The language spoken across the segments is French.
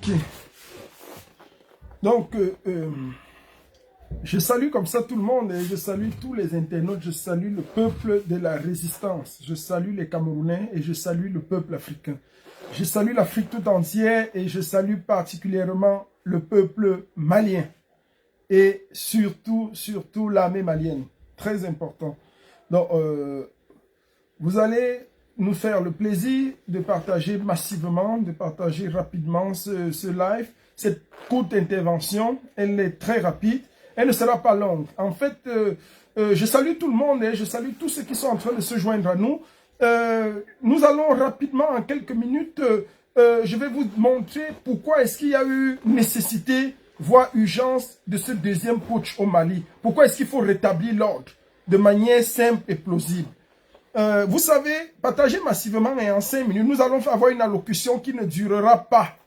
Ok. Donc, je salue comme ça tout le monde et je salue tous les internautes, je salue le peuple de la résistance, je salue les Camerounais et je salue le peuple africain. Je salue l'Afrique tout entière et je salue particulièrement le peuple malien et surtout l'armée malienne. Très important. Donc, vous allez nous faire le plaisir de partager massivement, de partager rapidement ce live. Cette courte intervention, elle est très rapide. Elle ne sera pas longue. En fait, je salue tout le monde et je salue tous ceux qui sont en train de se joindre à nous. Nous allons rapidement, en quelques minutes, je vais vous montrer pourquoi est-ce qu'il y a eu nécessité, voire urgence de ce deuxième putsch au Mali. Pourquoi est-ce qu'il faut rétablir l'ordre de manière simple et plausible. Vous savez, partagez massivement et en 5 minutes, nous allons avoir une allocution qui ne durera pas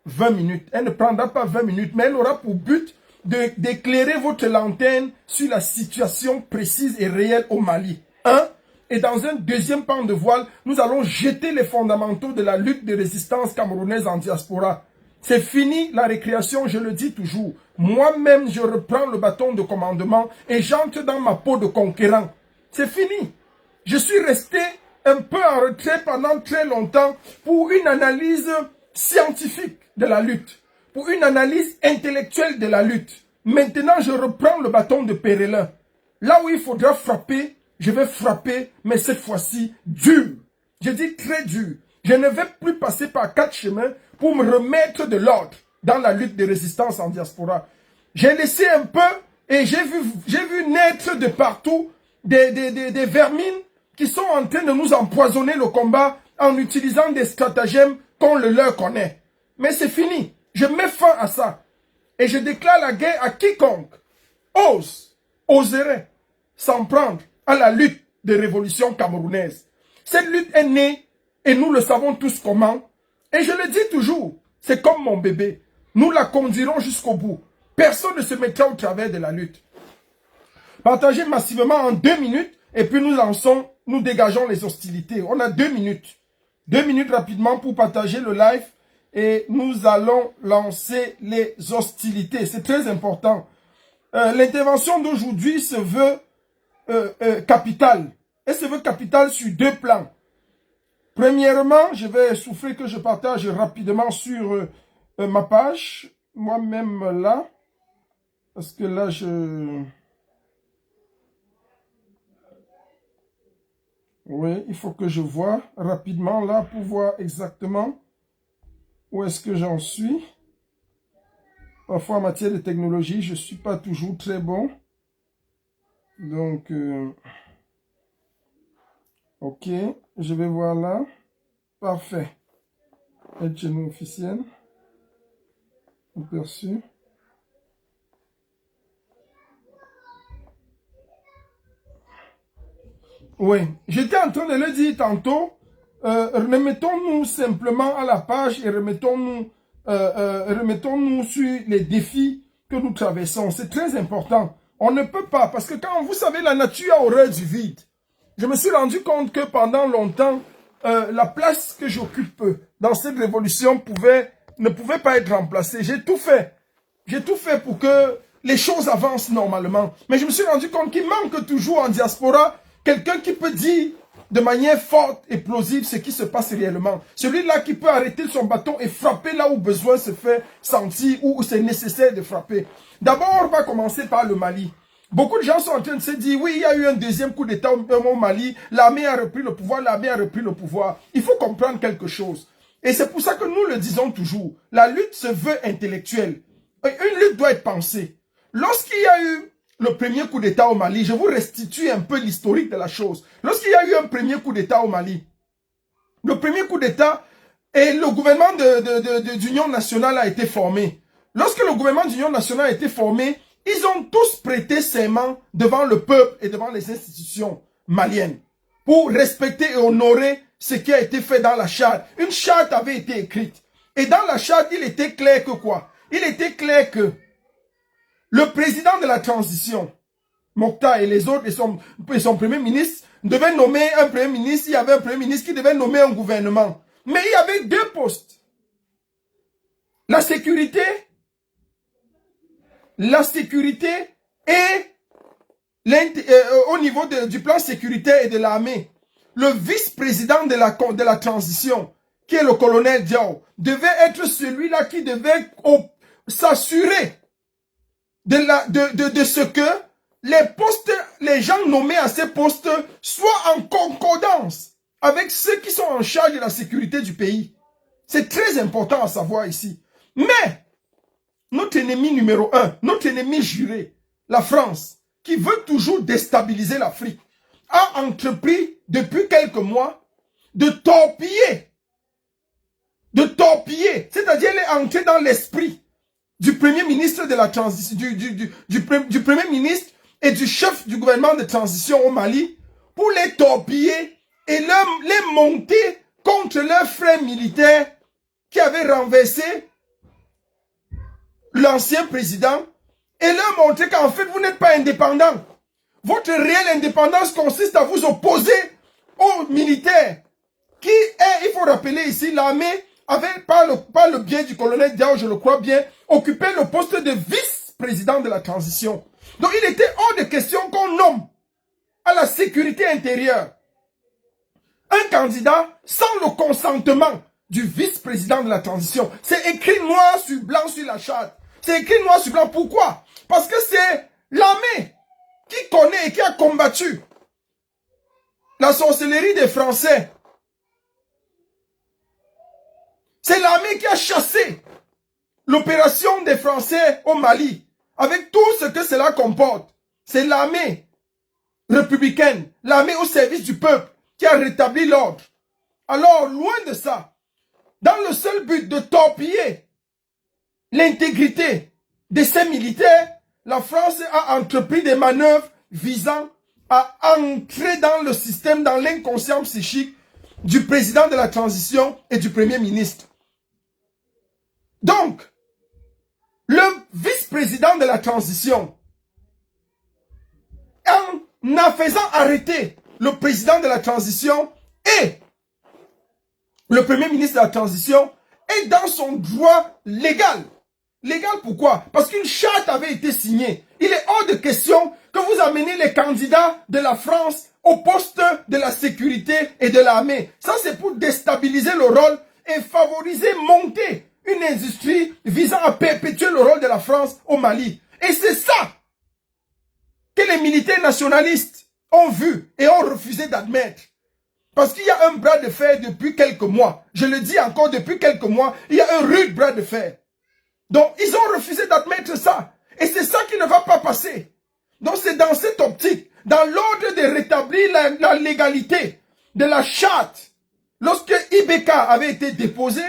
20 minutes. Elle ne prendra pas 20 minutes, mais elle aura pour but d'éclairer votre lanterne sur la situation précise et réelle au Mali. Et dans un deuxième pan de voile, nous allons jeter les fondamentaux de la lutte de résistance camerounaise en diaspora. C'est fini la récréation, je le dis toujours. Moi-même, je reprends le bâton de commandement et j'entre dans ma peau de conquérant. C'est fini. Je suis resté un peu en retrait pendant très longtemps pour une analyse scientifique de la lutte, pour une analyse intellectuelle de la lutte. Maintenant, je reprends le bâton de Pérélin. Là où il faudra frapper, je vais frapper, mais cette fois-ci, dur. Je dis très dur. Je ne vais plus passer par 4 chemins pour me remettre de l'ordre dans la lutte de résistance en diaspora. J'ai laissé un peu et j'ai vu naître de partout des vermines qui sont en train de nous empoisonner le combat en utilisant des stratagèmes qu'on le leur connaît. Mais c'est fini. Je mets fin à ça. Et je déclare la guerre à quiconque oserait s'en prendre à la lutte de révolution camerounaise. Cette lutte est née, et nous le savons tous comment. Et je le dis toujours, c'est comme mon bébé. Nous la conduirons jusqu'au bout. Personne ne se mettra au travers de la lutte. Partagez massivement en 2 minutes, et puis nous dégageons les hostilités. On a 2 minutes. 2 minutes rapidement pour partager le live. Et nous allons lancer les hostilités. C'est très important. L'intervention d'aujourd'hui se veut capitale. Elle se veut capitale sur 2 plans. Premièrement, je vais souffler que je partage rapidement sur ma page. Moi-même là. Parce que là, oui, il faut que je vois rapidement là pour voir exactement où est-ce que j'en suis. Parfois, en matière de technologie, je ne suis pas toujours très bon. Donc, ok, je vais voir là. Parfait. Aide chez nous officielle. Aperçu. Oui, j'étais en train de le dire tantôt. Remettons-nous simplement à la page et remettons-nous sur les défis que nous traversons. C'est très important. On ne peut pas, parce que quand vous savez, la nature a horreur du vide. Je me suis rendu compte que pendant longtemps, la place que j'occupe dans cette révolution ne pouvait pas être remplacée. J'ai tout fait. J'ai tout fait pour que les choses avancent normalement. Mais je me suis rendu compte qu'il manque toujours en diaspora quelqu'un qui peut dire de manière forte et plausible ce qui se passe réellement. Celui-là qui peut arrêter son bâton et frapper là où besoin se fait sentir, où c'est nécessaire de frapper. D'abord, on va commencer par le Mali. Beaucoup de gens sont en train de se dire, oui, il y a eu un deuxième coup d'État au Mali, l'armée a repris le pouvoir, l'armée a repris le pouvoir. Il faut comprendre quelque chose. Et c'est pour ça que nous le disons toujours. La lutte se veut intellectuelle. Une lutte doit être pensée. Lorsqu'il y a eu le premier coup d'État au Mali, je vous restitue un peu l'historique de la chose. Lorsqu'il y a eu un premier coup d'État au Mali, le premier coup d'État et le gouvernement d'union nationale a été formé. Lorsque le gouvernement d'union nationale a été formé, ils ont tous prêté serment devant le peuple et devant les institutions maliennes pour respecter et honorer ce qui a été fait dans la charte. Une charte avait été écrite. Et dans la charte, il était clair que quoi? Il était clair que le président de la transition, Mokhtar et les autres, et son premier ministre, devaient nommer un premier ministre. Il y avait un premier ministre qui devait nommer un gouvernement. Mais il y avait 2 postes. La sécurité et au niveau du plan sécuritaire et de l'armée, le vice-président de la transition, qui est le colonel Diao, devait être celui-là qui devait s'assurer de ce que les gens nommés à ces postes soient en concordance avec ceux qui sont en charge de la sécurité du pays. C'est très important à savoir ici. Mais, notre ennemi numéro 1, notre ennemi juré, la France, qui veut toujours déstabiliser l'Afrique, a entrepris depuis quelques mois de torpiller, c'est-à-dire elle est entrée dans l'esprit du premier ministre de la transition, du premier ministre et du chef du gouvernement de transition au Mali, pour les torpiller et les monter contre leurs frères militaires qui avaient renversé l'ancien président et leur montrer qu'en fait vous n'êtes pas indépendant. Votre réelle indépendance consiste à vous opposer aux militaires qui est, il faut rappeler ici, l'armée avait, par le biais du colonel Diao, je le crois bien, occupé le poste de vice-président de la transition. Donc il était hors de question qu'on nomme à la sécurité intérieure un candidat sans le consentement du vice-président de la transition. C'est écrit noir sur blanc sur la charte. C'est écrit noir sur blanc. Pourquoi? Parce que c'est l'armée qui connaît et qui a combattu la sorcellerie des Français. C'est l'armée qui a chassé l'opération des Français au Mali, avec tout ce que cela comporte. C'est l'armée républicaine, l'armée au service du peuple, qui a rétabli l'ordre. Alors, loin de ça, dans le seul but de torpiller l'intégrité de ces militaires, la France a entrepris des manœuvres visant à entrer dans le système, dans l'inconscient psychique du président de la transition et du premier ministre. Donc, le vice-président de la transition, en faisant arrêter le président de la transition et le premier ministre de la transition, est dans son droit légal. Légal pourquoi? Parce qu'une charte avait été signée. Il est hors de question que vous amenez les candidats de la France au poste de la sécurité et de l'armée. Ça, c'est pour déstabiliser le rôle et favoriser, monter une industrie visant à perpétuer le rôle de la France au Mali. Et c'est ça que les militaires nationalistes ont vu et ont refusé d'admettre. Parce qu'il y a un bras de fer depuis quelques mois. Je le dis encore, depuis quelques mois, il y a un rude bras de fer. Donc, ils ont refusé d'admettre ça. Et c'est ça qui ne va pas passer. Donc, c'est dans cette optique, dans l'ordre de rétablir la légalité de la charte. Lorsque IBK avait été déposé,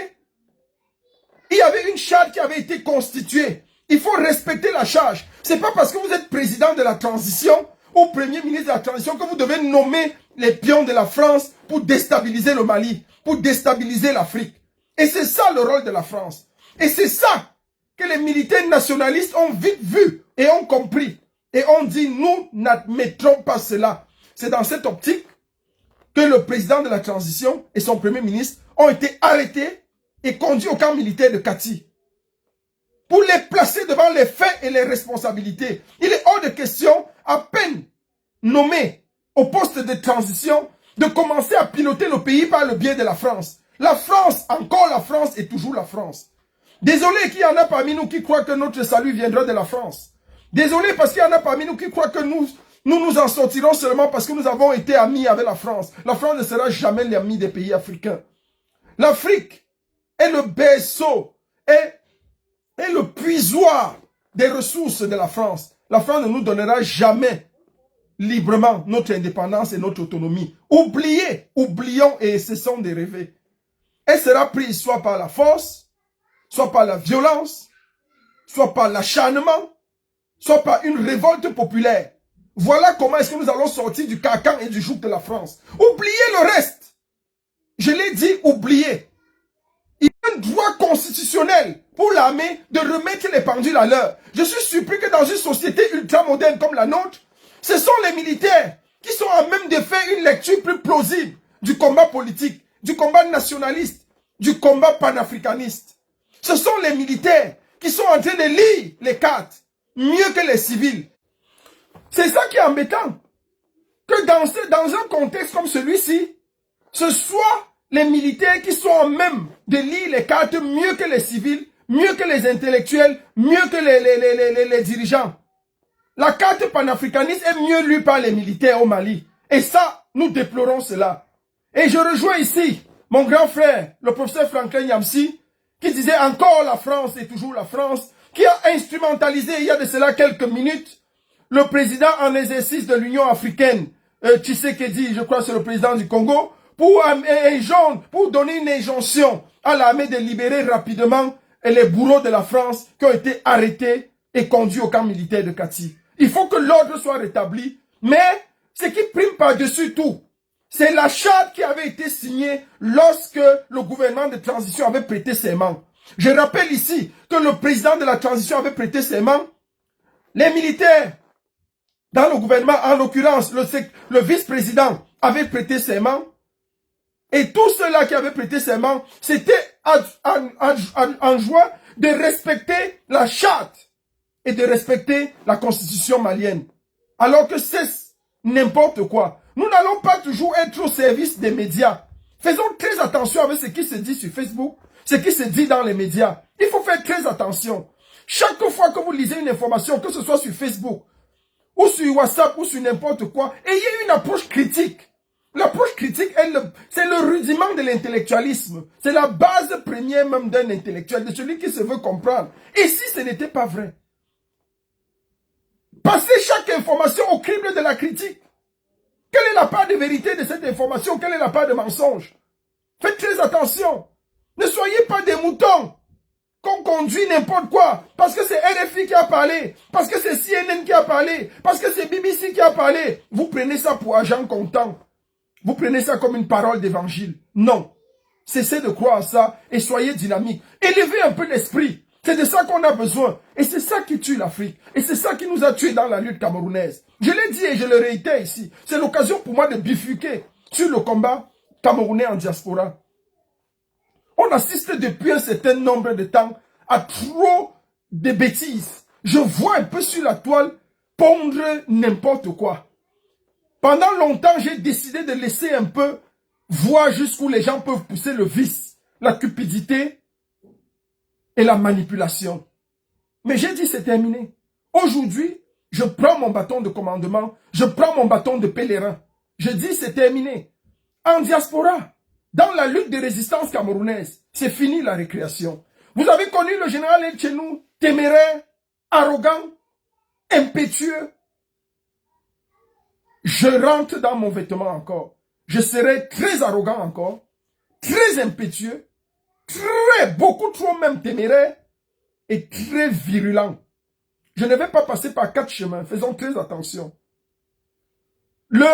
il y avait une charte qui avait été constituée. Il faut respecter la charge. C'est pas parce que vous êtes président de la transition ou premier ministre de la transition que vous devez nommer les pions de la France pour déstabiliser le Mali, pour déstabiliser l'Afrique. Et c'est ça le rôle de la France. Et c'est ça que les militaires nationalistes ont vite vu et ont compris. Et ont dit, nous n'admettrons pas cela. C'est dans cette optique que le président de la transition et son premier ministre ont été arrêtés et conduits au camp militaire de Kati pour les placer devant les faits et les responsabilités. Il est hors de question, à peine nommé au poste de transition, de commencer à piloter le pays par le biais de la France. La France, encore la France et toujours la France. Désolé qu'il y en a parmi nous qui croient que notre salut viendra de la France. Désolé parce qu'il y en a parmi nous qui croient que nous en sortirons seulement parce que nous avons été amis avec la France. La France ne sera jamais l'ami des pays africains. L'Afrique est le berceau, est le puisoir des ressources de la France. La France ne nous donnera jamais librement notre indépendance et notre autonomie. Oublions et cessons de rêver. Elle sera prise soit par la force, soit par la violence, soit par l'acharnement, soit par une révolte populaire. Voilà comment est-ce que nous allons sortir du carcan et du joug de la France. Oubliez le reste. Je l'ai dit, oubliez. Il y a un droit constitutionnel pour l'armée de remettre les pendules à l'heure. Je suis surpris que dans une société ultramoderne comme la nôtre, ce sont les militaires qui sont à même de faire une lecture plus plausible du combat politique, du combat nationaliste, du combat panafricaniste. Ce sont les militaires qui sont en train de lire les cartes mieux que les civils. C'est ça qui est embêtant. Que dans un contexte comme celui-ci, ce soit les militaires qui sont en même de lire les cartes mieux que les civils, mieux que les intellectuels, mieux que les dirigeants. La carte panafricaniste est mieux lue par les militaires au Mali. Et ça, nous déplorons cela. Et je rejoins ici mon grand frère, le professeur Franklin Yamsi, qui disait encore la France et toujours la France, qui a instrumentalisé il y a de cela quelques minutes le président en exercice de l'Union africaine, Tshisekedi, je crois que c'est le président du Congo, pour donner une injonction à l'armée de libérer rapidement les bourreaux de la France qui ont été arrêtés et conduits au camp militaire de Kati. Il faut que l'ordre soit rétabli, mais ce qui prime par-dessus tout, c'est la charte qui avait été signée lorsque le gouvernement de transition avait prêté serment. Je rappelle ici que le président de la transition avait prêté serment. Les militaires dans le gouvernement, en l'occurrence le vice-président, avait prêté serment. Et tous ceux-là qui avaient prêté serment, c'était en joie de respecter la charte et de respecter la constitution malienne. Alors que c'est n'importe quoi. Nous n'allons pas toujours être au service des médias. Faisons très attention avec ce qui se dit sur Facebook, ce qui se dit dans les médias. Il faut faire très attention. Chaque fois que vous lisez une information, que ce soit sur Facebook, ou sur WhatsApp, ou sur n'importe quoi, ayez une approche critique. L'approche critique, c'est le rudiment de l'intellectualisme. C'est la base première même d'un intellectuel, de celui qui se veut comprendre. Et si ce n'était pas vrai? Passez chaque information au crible de la critique. Quelle est la part de vérité de cette information? Quelle est la part de mensonge? Faites très attention. Ne soyez pas des moutons qu'on conduit n'importe quoi. Parce que c'est RFI qui a parlé. Parce que c'est CNN qui a parlé. Parce que c'est BBC qui a parlé. Vous prenez ça pour argent comptant. Vous prenez ça comme une parole d'évangile. Non. Cessez de croire à ça et soyez dynamique. Élevez un peu l'esprit. C'est de ça qu'on a besoin. Et c'est ça qui tue l'Afrique. Et c'est ça qui nous a tués dans la lutte camerounaise. Je l'ai dit et je le réitère ici. C'est l'occasion pour moi de bifurquer sur le combat camerounais en diaspora. On assiste depuis un certain nombre de temps à trop de bêtises. Je vois un peu sur la toile pondre n'importe quoi. Pendant longtemps, j'ai décidé de laisser un peu voir jusqu'où les gens peuvent pousser le vice, la cupidité et la manipulation. Mais j'ai dit c'est terminé. Aujourd'hui, je prends mon bâton de commandement, je prends mon bâton de pèlerin. Je dis c'est terminé. En diaspora, dans la lutte de résistance camerounaise, c'est fini la récréation. Vous avez connu le général El Chenou, téméraire, arrogant, impétueux. Je rentre dans mon vêtement encore. Je serai très arrogant encore, très impétueux, beaucoup trop même téméraire et très virulent. Je ne vais pas passer par 4 chemins. Faisons très attention. Nous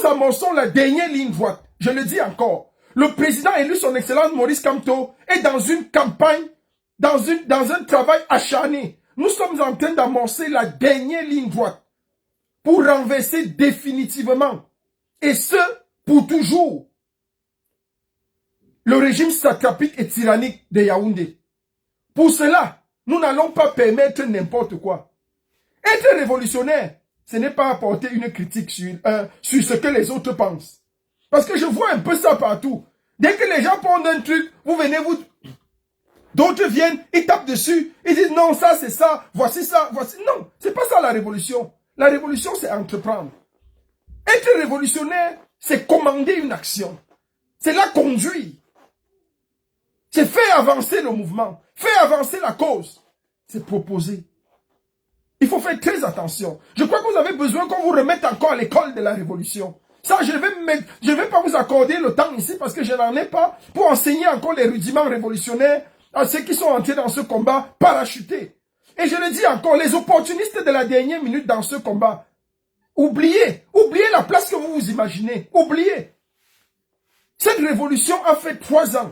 amorçons la dernière ligne droite. Je le dis encore. Le président élu, son excellence Maurice Kamto, est dans une campagne, dans un travail acharné. Nous sommes en train d'amorcer la dernière ligne droite pour renverser définitivement, et ce, pour toujours, le régime satrapique et tyrannique de Yaoundé. Pour cela, nous n'allons pas permettre n'importe quoi. Être révolutionnaire, ce n'est pas apporter une critique sur ce que les autres pensent. Parce que je vois un peu ça partout. Dès que les gens pondent un truc, vous venez, d'autres viennent, ils tapent dessus, ils disent non, ça c'est ça, voici ça, voici. Non, c'est pas ça la révolution. La révolution, c'est entreprendre. Être révolutionnaire, c'est commander une action. C'est la conduire. C'est faire avancer le mouvement, faire avancer la cause. C'est proposer. Il faut faire très attention. Je crois que vous avez besoin qu'on vous remette encore à l'école de la révolution. Ça, je ne vais pas vous accorder le temps ici parce que je n'en ai pas pour enseigner encore les rudiments révolutionnaires à ceux qui sont entrés dans ce combat parachutés. Et je le dis encore, les opportunistes de la dernière minute dans ce combat, oubliez la place que vous vous imaginez. Oubliez. Cette révolution a fait 3 ans.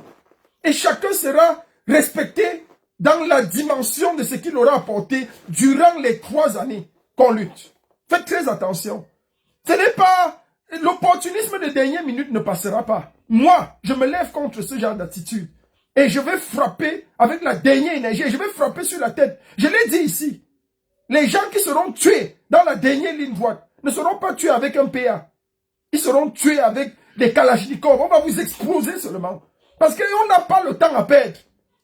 Et chacun sera respecté dans la dimension de ce qu'il aura apporté durant les 3 années qu'on lutte. Faites très attention. Ce n'est pas... L'opportunisme de dernière minute ne passera pas. Moi, je me lève contre ce genre d'attitude. Et je vais frapper avec la dernière énergie. Et je vais frapper sur la tête. Je l'ai dit ici. Les gens qui seront tués dans la dernière ligne droite ne seront pas tués avec un PA. Ils seront tués avec des kalachnikovs. On va vous exploser seulement. Parce qu'on n'a pas le temps à perdre.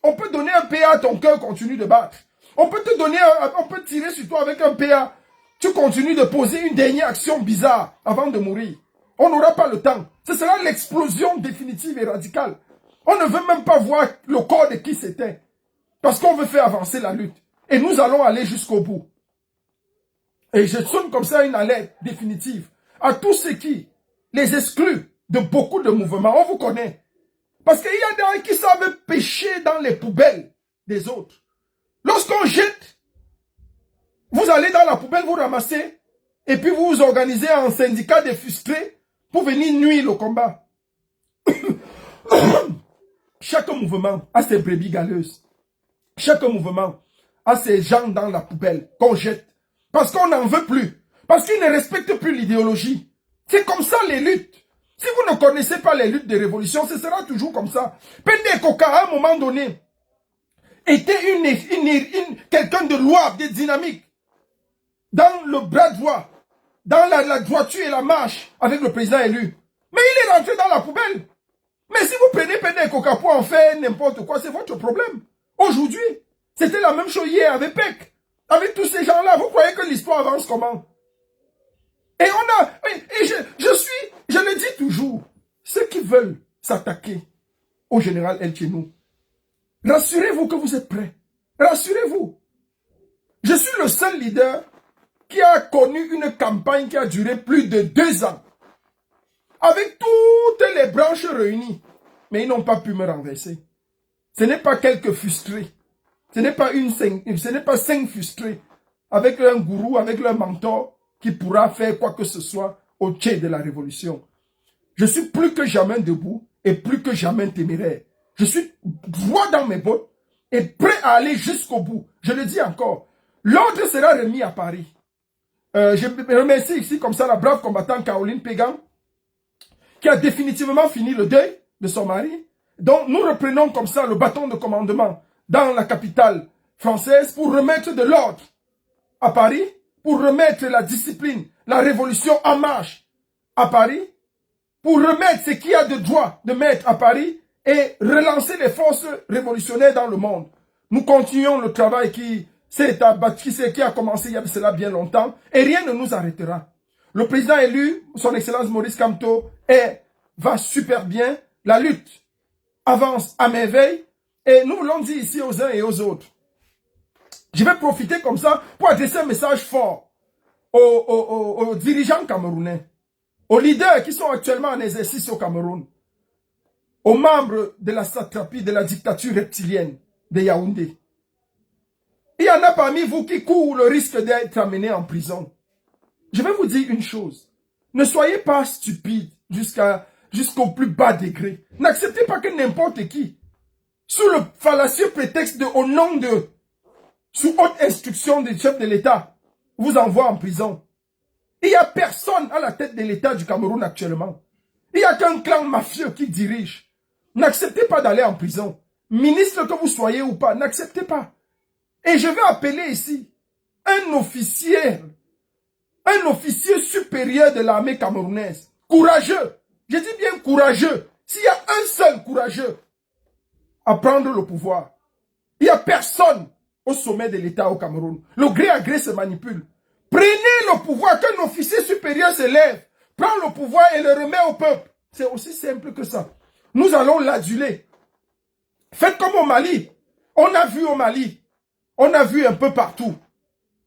On peut donner un PA, ton cœur continue de battre. On peut te donner, on peut tirer sur toi avec un PA. Tu continues de poser une dernière action bizarre avant de mourir. On n'aura pas le temps. Ce sera l'explosion définitive et radicale. On ne veut même pas voir le corps de qui c'était. Parce qu'on veut faire avancer la lutte. Et nous allons aller jusqu'au bout. Et je sonne comme ça une alerte définitive à tous ceux qui les excluent de beaucoup de mouvements. On vous connaît. Parce qu'il y a des gens qui savent pêcher dans les poubelles des autres. Lorsqu'on jette, vous allez dans la poubelle, vous ramassez, et puis vous vous organisez en syndicat des frustrés pour venir nuire le combat. Chaque mouvement a ses brebis galeuses. Chaque mouvement a ses gens dans la poubelle qu'on jette. Parce qu'on n'en veut plus. Parce qu'ils ne respectent plus l'idéologie. C'est comme ça les luttes. Si vous ne connaissez pas les luttes de révolution, ce sera toujours comme ça. Pende Koka, à un moment donné, était quelqu'un de louable, de dynamique. Dans le bras droit, dans la droiture et la marche avec le président élu. Mais il est rentré dans la poubelle. Mais si vous prenez Pende Koka pour en faire n'importe quoi, c'est votre problème. Aujourd'hui, c'était la même chose hier avec PEC. Avec tous ces gens-là, vous croyez que l'histoire avance comment? Et on a, et je le dis toujours, ceux qui veulent s'attaquer au général El Tchenou, rassurez-vous que vous êtes prêts. Rassurez-vous. Je suis le seul leader qui a connu une campagne qui a duré plus de 2 ans. Avec toutes les branches réunies. Mais ils n'ont pas pu me renverser. Ce n'est pas quelques frustrés. Ce n'est pas 5 frustrés. Avec un gourou, avec leur mentor, qui pourra faire quoi que ce soit au pied de la révolution. Je suis plus que jamais debout et plus que jamais téméraire. Je suis droit dans mes bottes et prêt à aller jusqu'au bout. Je le dis encore. L'ordre sera remis à Paris. Je remercie ici comme ça la brave combattante Caroline Pégan qui a définitivement fini le deuil de son mari. Donc nous reprenons comme ça le bâton de commandement dans la capitale française pour remettre de l'ordre à Paris, pour remettre la discipline, la révolution en marche à Paris, pour remettre ce qu'il y a de droit de mettre à Paris et relancer les forces révolutionnaires dans le monde. Nous continuons le travail qui a commencé il y a cela bien longtemps et rien ne nous arrêtera. Le président élu, son excellence Maurice Kamto, va super bien. La lutte avance à merveille et nous l'avons dit ici aux uns et aux autres. Je vais profiter comme ça pour adresser un message fort aux dirigeants camerounais, aux leaders qui sont actuellement en exercice au Cameroun, aux membres de la satrapie de la dictature reptilienne de Yaoundé. Il y en a parmi vous qui courent le risque d'être amenés en prison. Je vais vous dire une chose. Ne soyez pas stupides jusqu'au plus bas degré. N'acceptez pas que n'importe qui, sous le fallacieux prétexte de au nom de, sous haute instruction du chef de l'État, vous envoie en prison. Il n'y a personne à la tête de l'État du Cameroun actuellement. Il n'y a qu'un clan mafieux qui dirige. N'acceptez pas d'aller en prison. Ministre que vous soyez ou pas, n'acceptez pas. Et je vais appeler ici un officier supérieur de l'armée camerounaise. Courageux. Je dis bien courageux. S'il y a un seul courageux à prendre le pouvoir, il n'y a personne au sommet de l'État au Cameroun. Le gré à gré se manipule. Prenez le pouvoir, qu'un officier supérieur se lève, prend le pouvoir et le remet au peuple. C'est aussi simple que ça. Nous allons l'aduler. Faites comme au Mali. On a vu au Mali. On a vu un peu partout.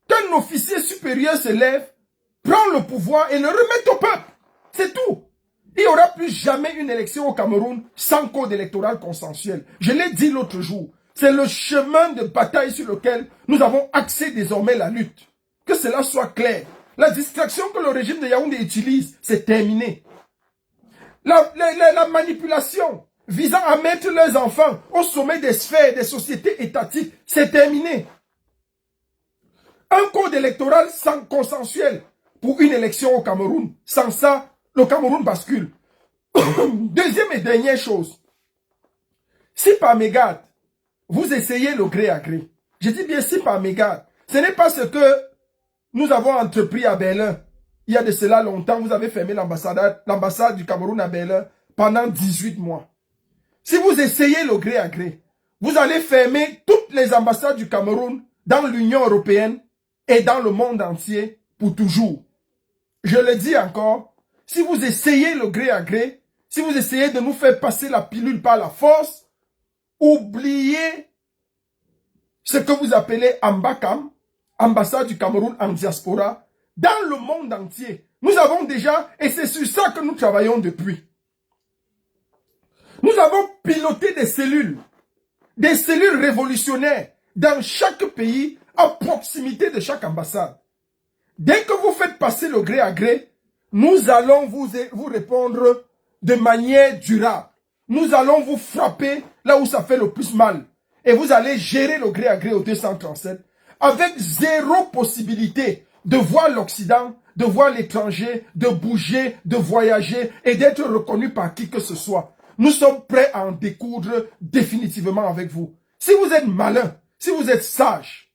Qu'un officier supérieur se lève, prend le pouvoir et le remet au peuple. C'est tout. Il n'y aura plus jamais une élection au Cameroun sans code électoral consensuel. Je l'ai dit l'autre jour. C'est le chemin de bataille sur lequel nous avons axé désormais la lutte. Que cela soit clair. La distraction que le régime de Yaoundé utilise, c'est terminé. La manipulation visant à mettre leurs enfants au sommet des sphères des sociétés étatiques, c'est terminé. Un code électoral sans consensuel pour une élection au Cameroun. Sans ça, le Cameroun bascule. Deuxième et dernière chose. Si par mégarde, vous essayez le gré à gré, je dis bien si par mégarde, ce n'est pas ce que nous avons entrepris à Berlin. Il y a de cela longtemps, vous avez fermé l'ambassade du Cameroun à Berlin pendant 18 mois. Si vous essayez le gré à gré, vous allez fermer toutes les ambassades du Cameroun dans l'Union européenne et dans le monde entier pour toujours. Je le dis encore, si vous essayez le gré à gré, si vous essayez de nous faire passer la pilule par la force, oubliez ce que vous appelez Ambacam, ambassade du Cameroun en diaspora, dans le monde entier. Nous avons déjà, et c'est sur ça que nous travaillons depuis. Nous avons piloté des cellules révolutionnaires dans chaque pays, à proximité de chaque ambassade. Dès que vous faites passer le gré à gré, nous allons vous répondre de manière durable. Nous allons vous frapper là où ça fait le plus mal. Et vous allez gérer le gré à gré au 237 avec zéro possibilité de voir l'Occident, de voir l'étranger, de bouger, de voyager et d'être reconnu par qui que ce soit. Nous sommes prêts à en découdre définitivement avec vous. Si vous êtes malin, si vous êtes sage,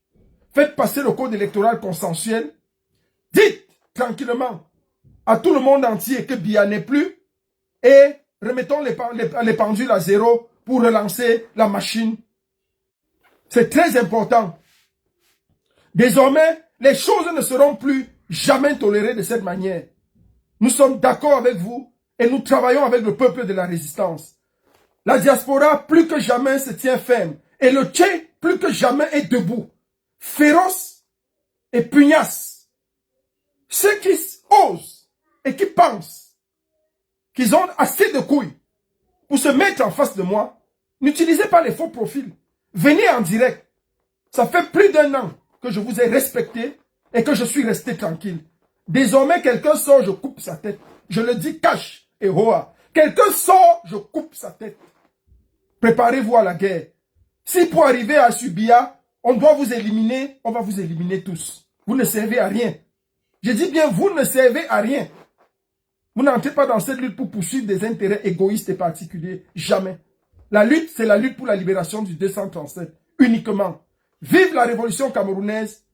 faites passer le code électoral consensuel. Dites tranquillement à tout le monde entier que Biya n'est plus et remettons les pendules à zéro pour relancer la machine. C'est très important. Désormais, les choses ne seront plus jamais tolérées de cette manière. Nous sommes d'accord avec vous et nous travaillons avec le peuple de la résistance. La diaspora, plus que jamais, se tient ferme. Et le Tché, plus que jamais, est debout. Féroce et pugnace. Ceux qui osent et qui pensent qu'ils ont assez de couilles pour se mettre en face de moi, n'utilisez pas les faux profils. Venez en direct. Ça fait plus d'1 an que je vous ai respecté et que je suis resté tranquille. Désormais, quelqu'un sort, je coupe sa tête. Je le dis cash et hoa. Quelqu'un sort, je coupe sa tête. Préparez-vous à la guerre. Si pour arriver à Subia, on doit vous éliminer, on va vous éliminer tous. Vous ne servez à rien. Je dis bien, vous ne servez à rien. Vous n'entrez pas dans cette lutte pour poursuivre des intérêts égoïstes et particuliers. Jamais. La lutte, c'est la lutte pour la libération du 237. Uniquement. Vive la révolution camerounaise.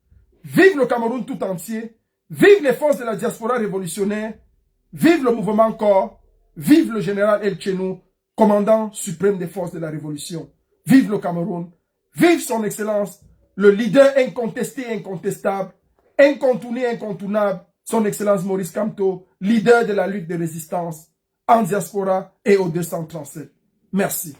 Vive le Cameroun tout entier. Vive les forces de la diaspora révolutionnaire. Vive le mouvement corps. Vive le général El Tchenou, commandant suprême des forces de la révolution. Vive le Cameroun. Vive son excellence, le leader incontesté et incontestable, incontourné, incontournable, son excellence Maurice Kamto, leader de la lutte de résistance en diaspora et au 237. Merci.